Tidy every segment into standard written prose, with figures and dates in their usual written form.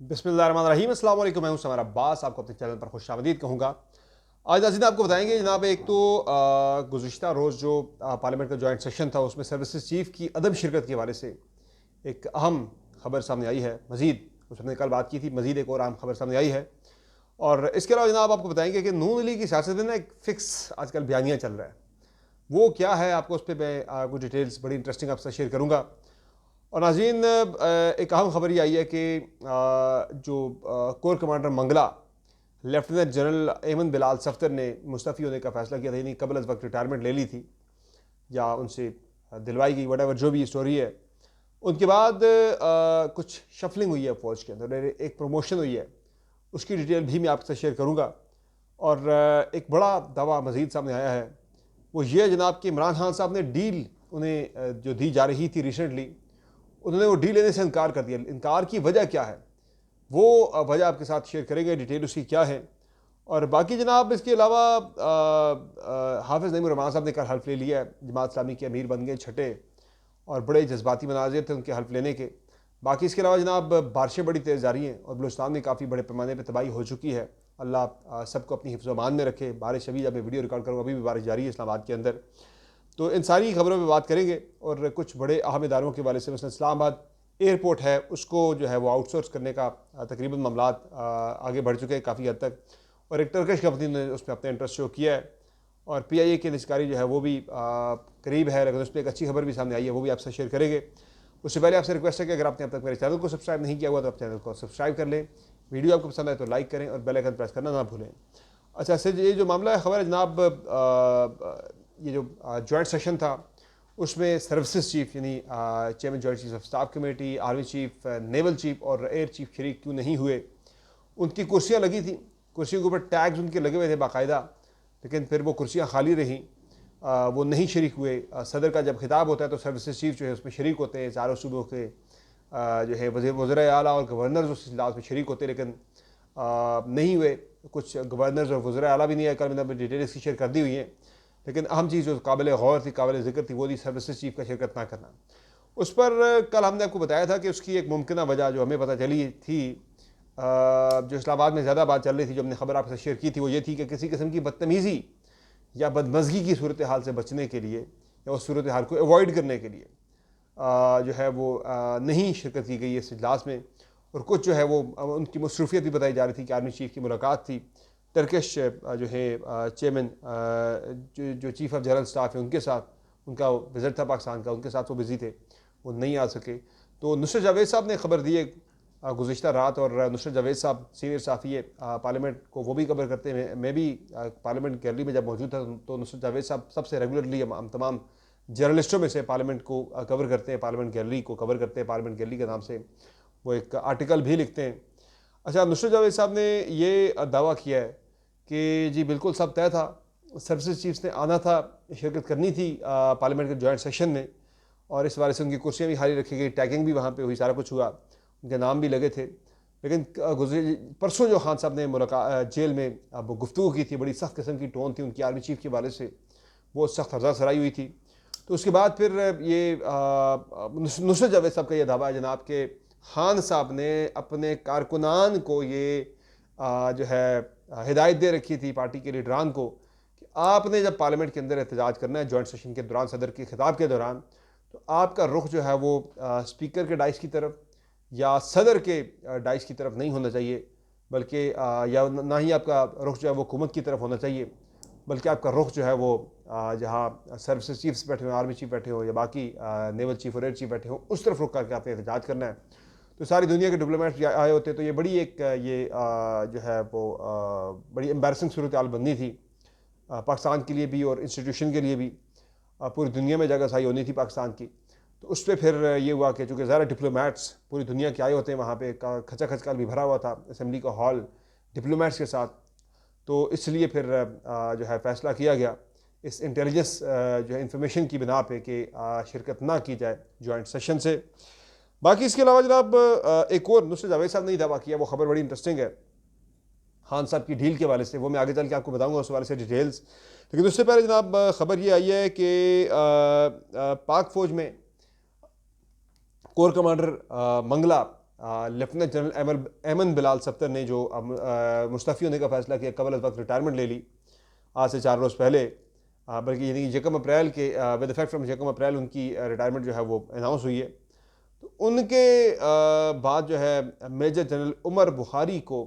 बिस्मिल्लाहिर्रहमानिर्रहीम। अस्सलाम वालेकुम। मैं हूं समर अब्बास, आपको अपने चैनल पर खुशामदीद कहूँगा। आज नाज़रीन आपको बताएंगे जनाब, एक तो गुज़िश्ता रोज़ जो पार्लियामेंट का जॉइंट सेशन था उसमें सर्विसेज चीफ की अदम शिरकत के हवाले से एक अहम खबर सामने आई है। मज़ीद उस हमने कल बात की थी, मज़ीद एक और अहम खबर सामने आई है। और इसके अलावा जनाब आपको बताएंगे कि नून लीग की सियासत में ना एक फ़िक्स आजकल बयानिया चल रहा है। वो क्या है, आपको उस पर मैं कुछ डिटेल्स बड़ी इंटरेस्टिंग आपसे शेयर करूँगा। और नाज़रीन एक अहम खबर ये आई है कि जो corps commander Mangla lieutenant general Aimen Bilal Safdar ने मुस्तफ़ी होने का फ़ैसला किया था, यानी कबल अज़ वक्त रिटायरमेंट ले ली थी या उनसे दिलवाई गई, वट एवर जो भी स्टोरी है। उनके बाद कुछ शफलिंग हुई है फ़ौज के अंदर, एक प्रमोशन हुई है, उसकी डिटेल भी मैं आपसे शेयर करूँगा। और एक बड़ा दावा मज़ीद सामने आया है, वो ये है जनाब कि इमरान खान साहब ने डील उन्हें जो दी जा रही थी रिसेंटली, उन्होंने वो डील लेने से इनकार कर दिया। इनकार की वजह क्या है, वो वजह आपके साथ शेयर करेंगे, डिटेल उसकी क्या है। और बाकी जनाब इसके अलावा हाफिज़ नईमुर रहमान साहब ने कल हल्फ ले लिया है, जमात इस्लामी के अमीर बन गए छठे, और बड़े जज्बाती मनाजिर थे उनके हल्फ लेने के। बाकी इसके अलावा जनाब बारिशें बड़ी तेज़ जारी हैं और बलूचिस्तान में काफ़ी बड़े पैमाने पर तबाही हो चुकी है। अल्लाह सबको अपनी हिफ्ज़ अमान में रखे। बारिश अभी जब मैं वीडियो रिकॉर्ड करूँगा अभी भी बारिश जारी है इस्लामाबाद के अंदर। तो इन सारी खबरों पर बात करेंगे और कुछ बड़े अहम इदारों के वाले से, मसलन इस्लामाबाद एयरपोर्ट है उसको जो है वो आउटसोर्स करने का तकरीबन मामलात आगे बढ़ चुके हैं काफ़ी हद तक, और एक टर्किश कंपनी ने उसमें अपना इंटरेस्ट शो किया है। और PIA की निजकारी जो है वो भी करीब है, लेकिन उस पर एक अच्छी खबर भी सामने आई है, वो भी आपसे शेयर करेंगे। उससे पहले आपसे रिक्वेस्ट है कि अगर आपने अब तक मेरे चैनल को सब्सक्राइब नहीं किया हुआ तो आप चैनल को सब्सक्राइब कर लें, वीडियो आपको पसंद आए तो लाइक करें और बेल आइकन प्रेस करना ना भूलें। अच्छा, से ये जो मामला है, खबर है जनाब, ये जो जॉइंट सेशन था उसमें सर्विसेज चीफ यानी chairman joint chief of staff committee, army chief, naval chief और एयर चीफ शरीक क्यों नहीं हुए। उनकी कुर्सियां लगी थी, कुर्सियों के ऊपर टैग्स उनके लगे हुए थे बाकायदा, लेकिन फिर वो कुर्सियां खाली रहीं, वो नहीं शरीक हुए। सदर का जब खिताब होता है तो सर्विसेज चीफ जो है उसमें शरीक होते हैं, चारों सूबों के जो है वज़ीर आला और गवर्नर उस इजलास में शरीक होते हैं, लेकिन नहीं हुए। कुछ गवर्नर्स और वज़ीर आला भी नहीं आए, कल मैंने डिटेल इसकी शेयर कर दी हुई है। लेकिन अहम चीज़ जो काबिल गौर थी, काबिल ज़िक्र थी, वो थी सर्विसेज चीफ का शिरकत ना करना। उस पर कल हमने आपको बताया था कि उसकी एक मुमकिन वजह जो हमें पता चली थी, जो इस्लामाबाद में ज़्यादा बात चल रही थी, जो हमने खबर आपसे शेयर की थी, वो ये थी कि किसी किस्म की बदतमीज़ी या बदमज़गी की सूरत हाल से बचने के लिए या उस सूरत हाल को अवॉइड करने के लिए जो है वो नहीं शिरकत की गई इस इजलास में। और कुछ जो है वो उनकी मसरूफियत भी बताई जा रही थी कि आर्मी चीफ की मुलाकात थी, टर्किश जो है चेयरमैन जो चीफ ऑफ जनरल स्टाफ है उनके साथ, उनका विज़िट था पाकिस्तान का, उनके साथ वो बिज़ी थे, वो नहीं आ सके। तो नुसरत जावेद साहब ने खबर दी है गुज़िश्ता रात, और नुसरत जावेद साहब सीनियर साफ़ी है पार्लियामेंट को, वो भी कवर करते हैं। मैं भी पार्लियामेंट गैलरी में जब मौजूद था तो नुसरत जावेद साहब सबसे रेगुलरली हम तमाम जर्नलिस्टों में से पार्लियामेंट को कवर करते हैं, पार्लियामेंट गैलरी को कवर करते हैं, पार्लियामेंट गैलरी के नाम से वो एक आर्टिकल भी लिखते हैं। अच्छा, नुसरत जावेद साहब ने ये दावा किया है कि जी बिल्कुल सब तय था, सर्विसेज चीफ्स ने आना था, शिरकत करनी थी पार्लियामेंट के जॉइंट सेशन में, और इस बारे से उनकी कुर्सियाँ भी खाली रखी गई, टैगिंग भी वहाँ पे हुई, सारा कुछ हुआ, उनके नाम भी लगे थे। लेकिन परसों जो खान साहब ने मुलाकात जेल में अब गुफ्तगू की थी, बड़ी सख्त किस्म की टोन थी उनकी आर्मी चीफ के बारे से, वो सख्त हर्जा सराई हुई थी। तो उसके बाद फिर ये नुसरत जावेद साहब का ये दावा है जनाब के खान साहब ने अपने कारकुनान को ये जो है हिदायत दे रखी थी, पार्टी के लीडरान को, कि आपने जब पार्लियामेंट के अंदर एहतजाज करना है जॉइंट सेशन के दौरान, सदर के खिताब के दौरान, तो आपका रुख जो है वो स्पीकर के डाइस की तरफ या सदर के डाइस की तरफ नहीं होना चाहिए, बल्कि या ना ही आपका रुख जो है वो हुकूमत की तरफ होना चाहिए, बल्कि आपका रुख जो है वो जहाँ सर्विसेज चीफ्स बैठे हो, आर्मी चीफ बैठे हो या बाकी नेवल चीफ और एयर चीफ बैठे हो, उस तरफ रुख करके आपने एहतजाज करना है। तो सारी दुनिया के डिप्लोमेट्स आए होते, तो ये बड़ी एक ये जो है वो बड़ी एम्बैरसिंग सूरत हाल बननी थी पाकिस्तान के लिए भी और इंस्टीट्यूशन के लिए भी। पूरी दुनिया में जगह सही होनी थी पाकिस्तान की। तो उस पर फिर ये हुआ कि चूँकि ज़्यादा डिप्लोमेट्स पूरी दुनिया के आए होते हैं वहाँ पे, खचा खचकाल भी भरा हुआ था असेंबली का हॉल डिप्लोमेट्स के साथ, तो इसलिए फिर जो है फ़ैसला किया गया इस इंटेलिजेंस जो है इंफॉर्मेशन की बिना पे कि शिरकत ना की जाए जॉइंट सेशन से। बाकी इसके अलावा जनाब एक और नुसरत जावेद साहब ने दावा किया, वो खबर बड़ी इंटरेस्टिंग है खान साहब की डील के वाले से, वो मैं आगे चल के आपको बताऊंगा उस वाले से डिटेल्स। लेकिन उससे पहले जनाब खबर ये आई है कि पाक फ़ौज में corps commander Mangla lieutenant general Aimen Bilal सत्तर ने जो मुस्तफ़ी होने का फैसला किया, कबल अज़ वक्त रिटायरमेंट ले ली आज से 4 रोज़ पहले, बल्कि यानी कि 1 अप्रैल के विद इफेक्ट फ्रॉम 1 अप्रैल उनकी रिटायरमेंट जो है वो अनाउंस हुई है। तो उनके बाद जो है मेजर जनरल उमर बुखारी को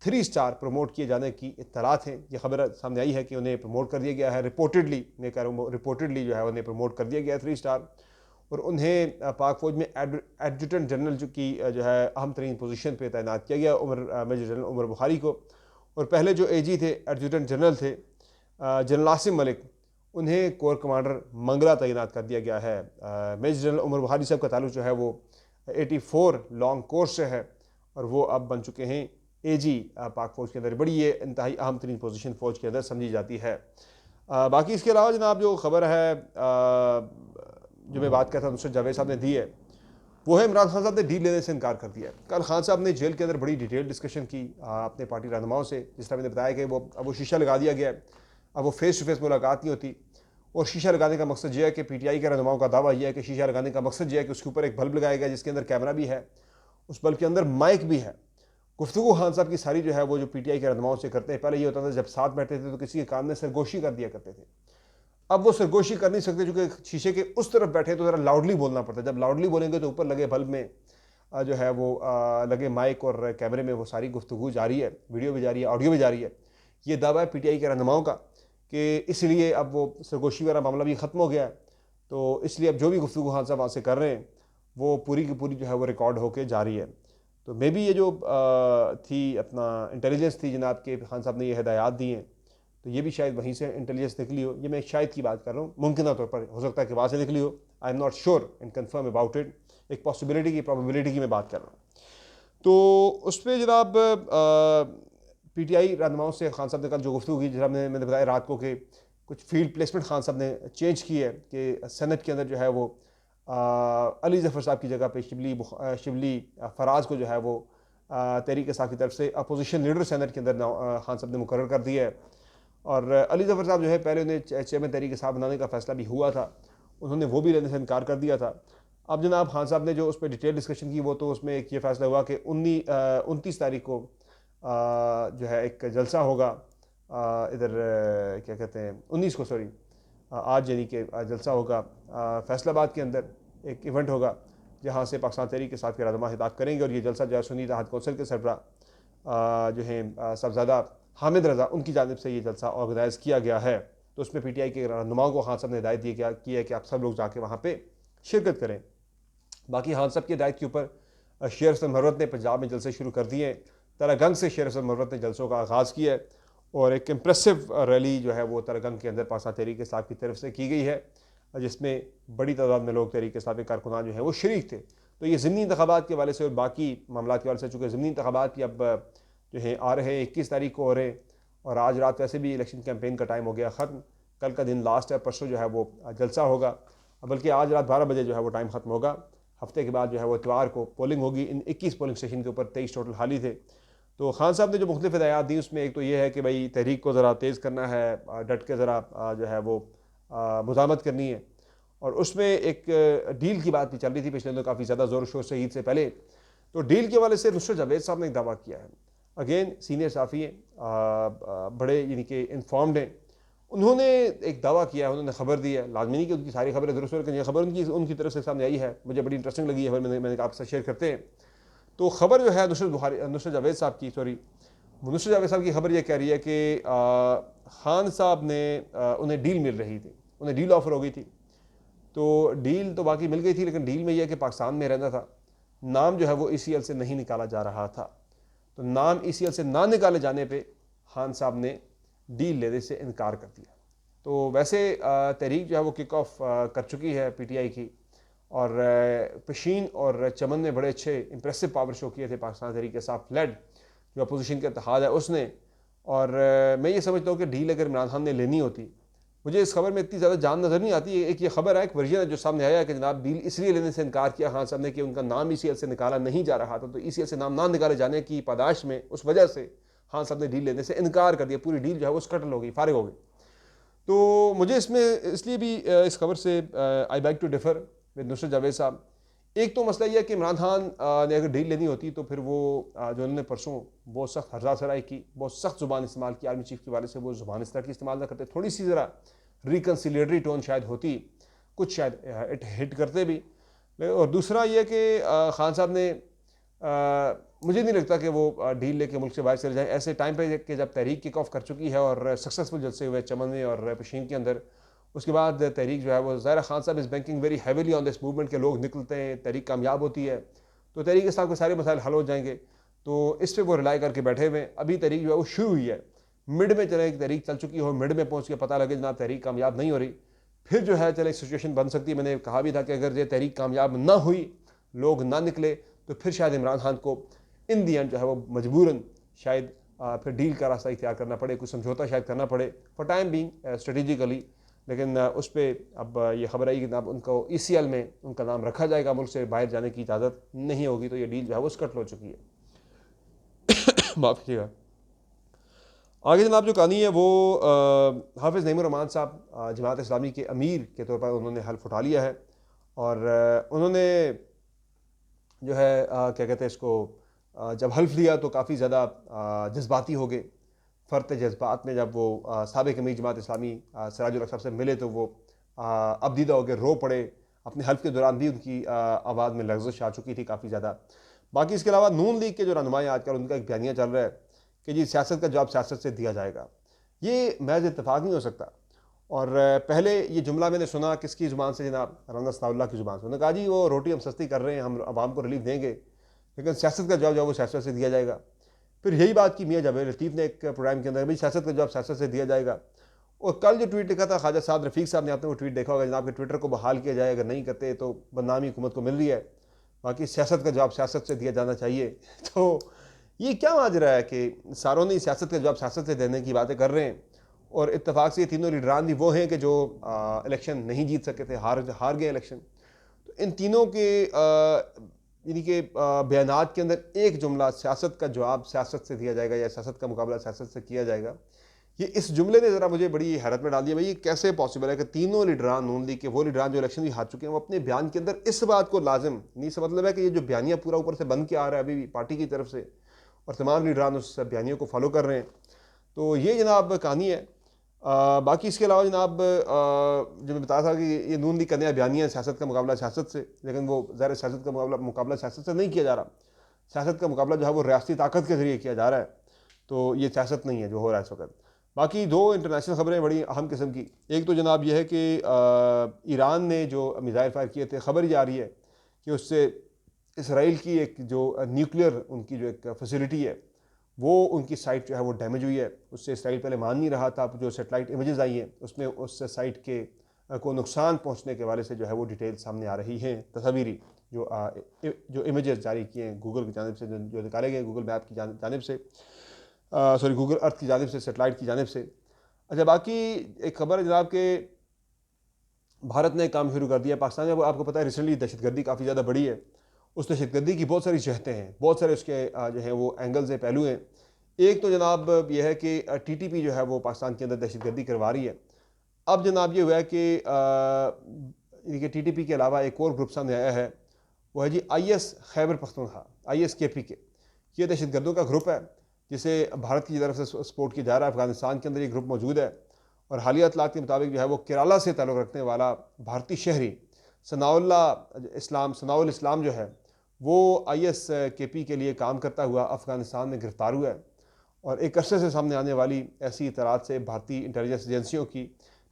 3 स्टार प्रमोट किए जाने की इत्तलात हैं। ये खबर सामने आई है कि उन्हें प्रमोट कर दिया गया है, रिपोर्टेडली, मैं कह रहा हूँ रिपोर्टेडली जो है उन्हें प्रमोट कर दिया गया है 3 स्टार। और उन्हें पाक फ़ौज में एडजुटेंट जनरल जो की जो है अहम तरीन पोजीशन पे तैनात किया गया मेजर जनरल उमर बुखारी को। और पहले जो एजी थे, एडजुटेंट जनरल थे जनरल आसिम मलिक, उन्हें कोर कमांडर मंगला तैनात कर दिया गया है। मेजर जनरल उमर बुखारी साहब का ताल्लुक जो है वो 84 लॉन्ग कोर्स से है और वो अब बन चुके हैं एजी पाक फ़ौज के अंदर। बड़ी ये इंतहाई अहम तरीन पोजीशन फ़ौज के अंदर समझी जाती है। बाकी इसके अलावा जनाब जो खबर है जो मैं बात करता हूँ नुसरत जावेद साहब ने दी है, वो है इमरान खान साहब ने डील लेने से इनकार कर दिया है। कल खान साहब ने जेल के अंदर बड़ी डिटेल डिस्कशन की अपने पार्टी रहनुमाओं से, जिस तरह मैंने बताया कि अब वो शीशा लगा दिया गया है, अब वो फेस टू फेस मुलाकात नहीं होती। और शीशा लगाने का मकसद यह है कि पीटीआई के रहनुमाओं का दावा यह है कि शीशा लगाने का मकसद यह है कि उसके ऊपर एक बल्ब लगाया गया जिसके अंदर कैमरा भी है, उस बल्ब के अंदर माइक भी है। गुफ्तगू खान साहब की सारी जो है वो जो पीटीआई के रहनुमाओं से करते हैं। पहले ये होता था जब साथ बैठते थे तो किसी के कान में सरगोशी कर दिया करते थे, अब वो सरगोशी कर नहीं सकते क्योंकि शीशे के उस तरफ बैठे तो ज़रा लाउडली बोलना पड़ता है। जब लाउडली बोलेंगे तो ऊपर लगे बल्ब में जो है वो लगे माइक और कैमरे में वो सारी गुफ्तगू जारी है, वीडियो भी जारी है, ऑडियो भी जारी है। ये दावा है पीटीआई के रहनुमाओं का कि इसलिए अब वो सरगोशी वाला मामला भी ख़त्म हो गया है, तो इसलिए अब जो भी गुफ्तगू खान साहब वहाँ से कर रहे हैं वो पूरी की पूरी जो है वो रिकॉर्ड होकर जारी है। तो मे बी ये जो थी अपना इंटेलिजेंस थी जनाब के खान साहब ने ये हिदायत दी हैं, तो ये भी शायद वहीं से इंटेलिजेंस निकली हो। ये मैं शायद की बात कर रहा हूँ, मुमकिन तौर पर हो सकता है कि वहाँ से निकली हो। I am not sure and confirm about it. एक पॉसिबिलिटी की, प्रोबेबिलिटी की मैं बात कर रहा हूँ। तो उस पर जनाब पीटीआई रहनुमाओं से खान साहब ने कल जो गुफ्तगू की, जैसा मैंने बताया रात को कि कुछ फील्ड प्लेसमेंट खान साहब ने चेंज की है कि सेनेट के अंदर जो है वो अली जफ़र साहब की जगह पे शिबली फराज को जो है वो तहरीक इंसाफ की तरफ से अपोजिशन लीडर सेनेट के अंदर खान साहब ने मुकर्रर कर दिया है। और अली जफ़र साहब जो है पहले उन्हें चेयरमैन तहरीक इंसाफ बनाने का फैसला भी हुआ था, उन्होंने वो भी लेने से इनकार कर दिया था। अब जनाब खान साहब ने जो उस पर डिटेल डिस्कशन की वो तो उसमें एक ये फैसला हुआ कि 29 तारीख को जो है एक जलसा होगा इधर क्या कहते हैं 19 को, सॉरी आज यानी कि जलसा होगा फैसलाबाद के अंदर, एक इवेंट होगा जहाँ से पाकिस्तान तहरीक इंसाफ के रहनुमा खिताब करेंगे। और ये जलसा जो है सुन्नी इत्तेहाद कौंसिल के सरबरा जो हैं साहबजादा हामिद रज़ा, उनकी जानिब से ये जलसा ऑर्गेनाइज़ किया गया है। तो उसमें पीटीआई के रहनुमाओं को खान साहब ने हिदायत की है कि आप सब लोग जाके वहाँ पर शिरकत करें। बाकी खान साहब की हिदायत के ऊपर शेर हसन मरवत ने पंजाब में जलसे शुरू कर दिए हैं। तरागंग से शेर हसन मरवत ने जलसों का आगाज़ किया है और एक इम्प्रेसिव रैली जो है वो तरागंग के अंदर पाकिस्तान तहरीक इंसाफ की तरफ से की गई है, जिसमें बड़ी तादाद में लोग तहरीक इंसाफ के कारकुनान जो है वो शरीक थे। तो ये ज़िमनी इंतखाबात के वाले से और बाकी मामला के वाले से, चूँकि ज़िमनी इंतखाबात की अब जो है आ रहे हैं 21 तारीख को हो रहे हैं और आज रात वैसे भी इलेक्शन कैंपेन का टाइम हो गया ख़त्म, कल का दिन लास्ट है, परसों जो है वो जलसा होगा, बल्कि आज रात 12 बजे जो है वो टाइम ख़त्म होगा। हफ्ते के बाद जो है वो इतवार को पोलिंग होगी। इन 21 पोलिंग स्टेशन के ऊपर 23 टोटल हाली थे। तो खान साहब ने जो मुख्तलिफ हिदायत दी उसमें एक तो ये है कि भाई तहरीक को ज़रा तेज़ करना है, डट के ज़रा जो है वो मुज़ामत करनी है। और उसमें एक डील की बात भी चल रही थी पिछले दिनों काफ़ी ज़्यादा ज़ोर शोर से ईद से पहले। तो डील के वाले से नुसरत जावेद साहब ने एक दावा किया है, अगेन सीनियर साफ़ी हैं, बड़े यानी कि इन्फॉर्म्ड हैं, उन्होंने एक दावा किया है, उन्होंने खबर दी है, लाजमी नहीं कि उनकी सारी खबरें दुरुस्त हो, लेकिन ये खबर उनकी तरफ से सामने आई है, मुझे बड़ी इंटरेस्टिंग लगी है, मैंने आपसे शेयर करते हैं। तो खबर जो है नुसरत जावेद साहब की खबर ये कह रही है कि खान साहब ने उन्हें डील मिल रही थी, उन्हें डील ऑफर हो गई थी। तो डील तो बाकी मिल गई थी, लेकिन डील में यह कि पाकिस्तान में रहना था, नाम जो है वो ECL से नहीं निकाला जा रहा था। तो नाम ECL से ना निकाले जाने पर खान साहब ने डील लेने से इनकार कर दिया। तो वैसे तहरीक जो है वो किक ऑफ कर चुकी है PTI की, और पशीन और चमन ने बड़े अच्छे इंप्रेसिव पावर शो किए थे पाकिस्तान तहरीक इंसाफ लेड जो अपोजिशन का इत्तेहाद है उसने। और मैं ये समझता हूँ कि डील अगर इमरान खान ने लेनी होती, मुझे इस खबर में इतनी ज़्यादा जान नज़र नहीं आती। एक ये खबर है, एक वर्जन है जो सामने आया है कि जनाब डील इसलिए लेने से इनकार किया खान साहब ने कि उनका नाम ECL से निकाला नहीं जा रहा था। तो ECL से नाम ना निकाले जाने की पादाश में उस वजह से खान साहब ने डील लेने से इनकार कर दिया, पूरी डील जो है वो स्कटल हो गई, फारिग हो गई। तो मुझे इसमें इसलिए भी इस खबर से I beg to differ with Nusrat Javed sahab. एक तो मसला यह है कि इमरान खान ने अगर डील लेनी होती तो फिर वो जो उन्होंने परसों बहुत सख्त हर्जा सराई की, बहुत सख्त ज़ुबान इस्तेमाल की आर्मी चीफ के वाले से, वो ज़ुबान इस तरह की इस्तेमाल ना करते, थोड़ी सी ज़रा रिकन्सिलेटरी टोन शायद होती, कुछ शायद इट हिट करते भी। और दूसरा यह कि खान साहब ने मुझे नहीं लगता कि वो डील लेके मुल्क से बाहर चले जाएं ऐसे टाइम पे कि जब तहरीक किक ऑफ कर चुकी है और सक्सेसफुल जलसे हुए चमन में और पेशीन के अंदर। उसके बाद तहरीक जो है वो ज़ाहिर खान साहब is banking very heavily on this movement के लोग निकलते हैं, तहरीक कामयाब होती है तो तहरीक इस्लाम के सारे मसाइल हल हो जाएंगे, तो इस पर वो रिलाई करके बैठे हुए। अभी तहरीक जो है वो शुरू हुई है, मिड में चले तहरीक चल चुकी हो, मिड में पहुँच के पता लगे जनाब तहरीक कामयाब नहीं हो रही, फिर जो है चले सिचुएशन बन सकती है। मैंने कहा भी था कि अगर ये तहरीक कामयाब ना हुई, लोग ना निकले, तो फिर शायद इमरान खान को इन दी एंड जो है वो मजबूरन शायद फिर डील का रास्ता इख्तियार करना पड़े, कुछ समझौता शायद करना पड़े फॉर टाइम बीइंग स्ट्रेटेजिकली। लेकिन उस पर अब ये खबर आई कि जनाब उनको ECL में उनका नाम रखा जाएगा, मुल्क से बाहर जाने की इजाज़त नहीं होगी, तो ये डील जो है वो स्कट हो चुकी है। माफ़ कीजिएगा। आगे जनाब जो कहानी है वो हाफिज़ नईमुर रहमान साहब जमात इस्लामी के अमीर के तौर पर उन्होंने हल्फ उठा लिया है और उन्होंने जो है क्या कहते हैं इसको, जब हल्फ लिया तो काफ़ी ज़्यादा जज्बाती हो गए। फ़र्त जज्बात में जब वो साबिक़ अमीर जमात इस्लामी सिराजुल हक साहब से मिले तो वो अबदीदा हो गए, रो पड़े। अपने हल्फ के दौरान भी उनकी आवाज़ में लग़ज़श आ चुकी थी काफ़ी ज़्यादा। बाकी इसके अलावा नून लीग के जो रहनुमा हैं आजकल, उनका एक बयानिया चल रहा है कि जी सियासत का जवाब सियासत से दिया जाएगा। ये महज इत्तेफाक नहीं हो सकता। और पहले ये जुमला मैंने सुना किसकी ज़ुबान से, जनाब राना सनाउल्लाह की ज़ुबान से। उन्होंने कहा जी वो रोटी हम सस्ती कर रहे हैं, हम आवाम को रिलीफ देंगे, लेकिन सियासत का जवाब जो है वो सियासत से दिया जाएगा। फिर यही बात की मियाँ जावेद लतीफ़ ने एक प्रोग्राम के अंदर, भाई सियासत का जवाब सियासत से दिया जाएगा। और कल जो ट्वीट लिखा था ख्वाजा साद रफ़ीक साहब ने, आपने वो ट्वीट देखा होगा जनाब, के ट्विटर को बहाल किया जाए, अगर नहीं करते तो बदनामी हुकूमत को मिल रही है, बाकी सियासत का जवाब सियासत से दिया जाना चाहिए। तो ये क्या माजरा है कि सारों ने सियासत का जवाब सियासत से देने की बातें कर रहे हैं और इत्तफाक से ये तीनों लीडरान भी वो हैं कि जो इलेक्शन नहीं जीत सके थे, हार गए इलेक्शन। तो इन तीनों के यानी कि बयानात के अंदर एक जुमला सियासत का जवाब सियासत से दिया जाएगा या सियासत का मुकाबला सियासत से किया जाएगा, ये इस जुमले ने ज़रा मुझे बड़ी हैरत में डाल दिया। भाई ये कैसे पॉसिबल है कि तीनों लीडरान नून लीग के, वो लीडरान जो इलेक्शन भी हार चुके हैं, वो अपने बयान के अंदर इस बात को लाजिम नहीं, से मतलब है कि ये जो बयानिया पूरा ऊपर से बन के आ रहा है अभी भी पार्टी की तरफ से और तमाम लीडरान उस बयानियों को फॉलो कर रहे हैं। तो ये जनाब कहानी है। बाकी इसके अलावा जनाब जो मैं बताया था कि ये नून लीग का नया बयानिया है सियासत का मुकाबला सियासत से, लेकिन वो ज़ाहिर सियासत का मुकाबला सियासत से नहीं किया जा रहा। सियासत का मुकाबला जो है वो रियासती ताकत के ज़रिए किया जा रहा है, तो ये सियासत नहीं है जो हो रहा है इस वक्त। बाकी दो इंटरनेशनल खबरें बड़ी अहम किस्म की। एक तो जनाब यह है कि ईरान ने जो मिसाइल फायर किए थे, खबर जा रही है कि उससे इसराइल की एक जो न्यूक्लियर उनकी जो एक फैसिलिटी है, वो उनकी साइट जो है वो डैमेज हुई है। उससे इसराइल पहले मान नहीं रहा था। जो सेटेलाइट इमेजेस आई हैं उसमें उस साइट के को नुकसान पहुंचने के वाले से जो है वो डिटेल सामने आ रही हैं, तस्वीरी जो इमेजेस जारी किए हैं गूगल की जानिब से, जो निकाले गए गूगल मैप की जानिब से, सॉरी गूगल अर्थ की जानिब से, सेटेलाइट की जानिब से। अच्छा, बाकी एक खबर है जनाब के भारत ने काम शुरू कर दिया पाकिस्तान में। आपको पता है रिसेंटली दहशतगर्दी काफ़ी ज़्यादा बढ़ी है। उस दहशतगर्दी की बहुत सारी जहतें हैं, बहुत सारे उसके जो है वो एंगल्स हैं, पहलू हैं। एक तो जनाब यह है कि TTP जो है वो पाकिस्तान के अंदर दहशतगर्दी करवा रही है। अब जनाब ये हुआ है कि TTP के अलावा एक और ग्रुप सामने आया है, वो है जी IS खैबर पख्तूनख्वा, ISKP के। ये दहशतगर्दों का ग्रुप है जिसे भारत की तरफ से सपोर्ट किया जा रहा है। अफगानिस्तान के अंदर ये ग्रुप मौजूद है और हालिया इत्तलात के मुताबिक जो है वो केरला से ताल्लुक़ रखने वाला भारतीय शहरी सनाउल इस्लाम जो है वो ISKP के लिए काम करता हुआ अफ़गानिस्तान में गिरफ़्तार हुआ है। और एक अरसे से सामने आने वाली ऐसी इतलात से भारतीय इंटेलिजेंस एजेंसियों की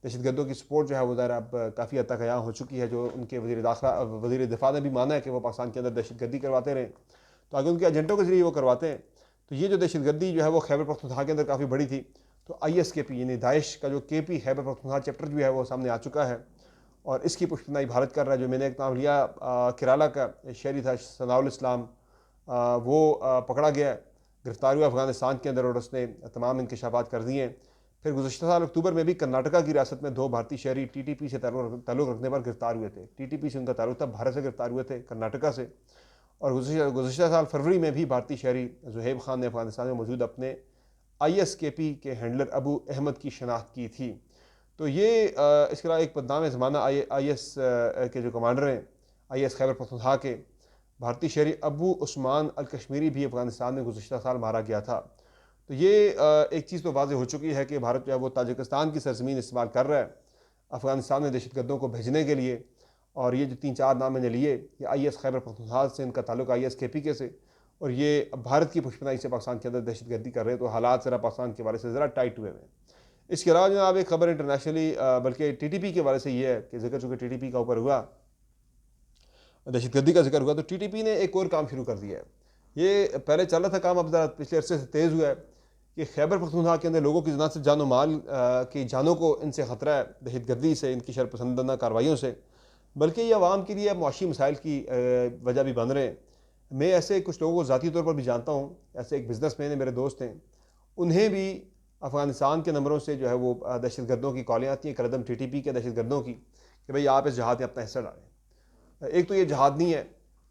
दहशतगर्दों की सपोर्ट जो है वो ज़रा अब काफ़ी हद तक यहाँ हो चुकी है। जो उनके वज़ीर दिफा ने भी माना है कि वो पाकिस्तान के अंदर दहशतगर्दी करवाते रहे, तो आगे उनके एजेंटों के ज़रिए वो करवाते हैं। तो ये जो दहशतगर्दी जो है वो खैबर पख्तूनख्वा के अंदर काफ़ी बड़ी थी। तो ISKP यानी दाइश का जो KP खैबर पख्तूनख्वा चैप्टर जो है वो सामने आ चुका है और इसकी पुष्टनाई भारत कर रहा है। जो मैंने एक नाम लिया, केरला का शहरी था सनाउल इस्लाम, वो पकड़ा गया, गिरफ्तार हुआ अफगानिस्तान के अंदर और उसने तमाम इंकशाफात कर दिए हैं। फिर गुज़श्ता साल अक्टूबर में भी कर्नाटका की रियासत में 2 भारतीय शहरी TTP से ताल्लुक़ रखने पर गिरफ्तार हुए थे। TTP से उनका ताल्लुक़ था, भारत से गिरफ्तार हुए थे, कर्नाटका से। और गुज़श्ता साल फरवरी में भी भारतीय शहरी ज़ुहैब खान ने अफगानिस्तान में मौजूद अपने ISKP के हैंडलर अबू अहमद की शनाख्त की थी। तो ये इसके अलावा एक बदनाम ज़माना IS के जो कमांडर हैं IS खैबर पख्तूनख्वा के भारतीय शहरी अबू उस्मान अल कश्मीरी भी अफ़गानिस्तान में गुज़श्ता साल मारा गया था। तो ये एक चीज़ तो वाज़ेह हो चुकी है कि भारत जो है वो ताजिकिस्तान की सरज़मीन इस्तेमाल कर रहा है अफ़गानिस्तान में दहशतगर्दों को भेजने के लिए। और ये जो 3-4 नाम मैंने लिए, ये IS खैबर पख्तूनख्वा से, इनका ताल्लुक IS KPK से, और ये भारत की पुष्पनाई से पाकिस्तान के अंदर दहशतगर्दी कर रहे हैं। तो हालात ज़रा पाकिस्तान के बारे से ज़रा टाइट हुए हैं। इसके अलावा जनाब एक खबर इंटरनेशनली बल्कि TTP के बारे से ये है कि जिक्र चूँकि TTP का ऊपर हुआ, दहशतगर्दी का जिक्र हुआ, तो TTP ने एक और काम शुरू कर दिया है। ये पहले चल रहा था काम, अब ज़रा पिछले अरसे से तेज़ हुआ है कि खैबर पख्तूनख्वा के अंदर लोगों की ना सिर्फ जानो माल की जानों को इनसे ख़तरा है दहशतगर्दी से, इनकी शरपसंदाना कार्रवाइयों से, बल्कि ये अवाम के लिए मुआशी मसाइल की वजह भी बन रहे हैं। मैं ऐसे कुछ लोगों को ज़ाती तौर पर भी जानता हूँ, ऐसे एक बिज़नेसमैन है, मेरे दोस्त हैं, उन्हें भी अफ़गानिस्तान के नंबरों से जो है वो दहशतगर्दों की कॉलें आती हैं, कदम TTP के दहशतगर्दों की, कि भाई आप इस जहाद में अपना हिस्सा डालें। एक तो ये जहाद नहीं है,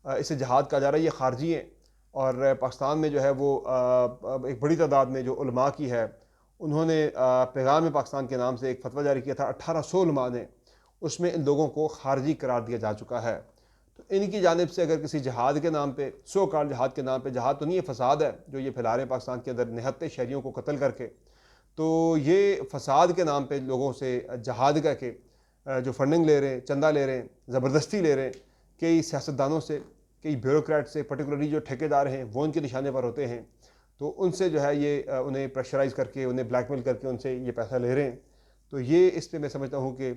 इसे जहाद कहा जा रहा है, ये खारजी हैं। और पाकिस्तान में जो है वो एक बड़ी तादाद में जो उलमा की है, उन्होंने पैगाम पाकिस्तान के नाम से एक फतवा जारी किया था, 1800 उलमा ने, उसमें इन लोगों को खारजी करार दिया जा चुका है। तो इनकी जानिब से अगर किसी जहाद के नाम पे, सो कॉल्ड जहाद के नाम पे, जहाद तो नहीं है, फसाद है जो ये फैला रहे हैं पाकिस्तान के अंदर निहत्ते शहरियों को कत्ल करके, तो ये फसाद के नाम पे लोगों से जहाद करके जो फंडिंग ले रहे हैं, चंदा ले रहे हैं, ज़बरदस्ती ले रहे हैं, कई सियासतदानों से, कई ब्यूरोक्रेट से, पर्टिकुलरली जो ठेकेदार हैं वो इनके निशाने पर होते हैं, तो उनसे जो है ये उन्हें प्रेशराइज़ करके, उन्हें ब्लैकमेल करके उनसे ये पैसा ले रहे हैं। तो ये इस पर मैं समझता हूँ कि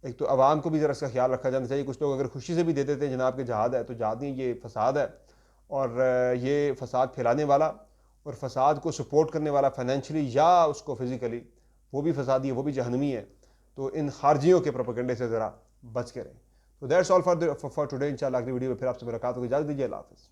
एक तो आवाम को भी ज़रा इसका ख्याल रखा जाना चाहिए। कुछ लोग अगर खुशी से भी दे देते हैं जनाब के जहाद है, तो जहाद नहीं, ये फसाद है। और ये फसाद फैलाने वाला और फसाद को सपोर्ट करने वाला फाइनेंशियली या उसको फिज़िकली, वो भी फसादी है, वो भी जहन्नमी है। तो इन खारजियों के प्रोपेगेंडे से ज़रा बच के रहें। तो दैट्स ऑल फॉर टुडे। इंशाल्लाह अगली वीडियो में फिर आपसे मुलाकात होगी। इजाज़त दीजिए। अल्लाह हाफ़िज़।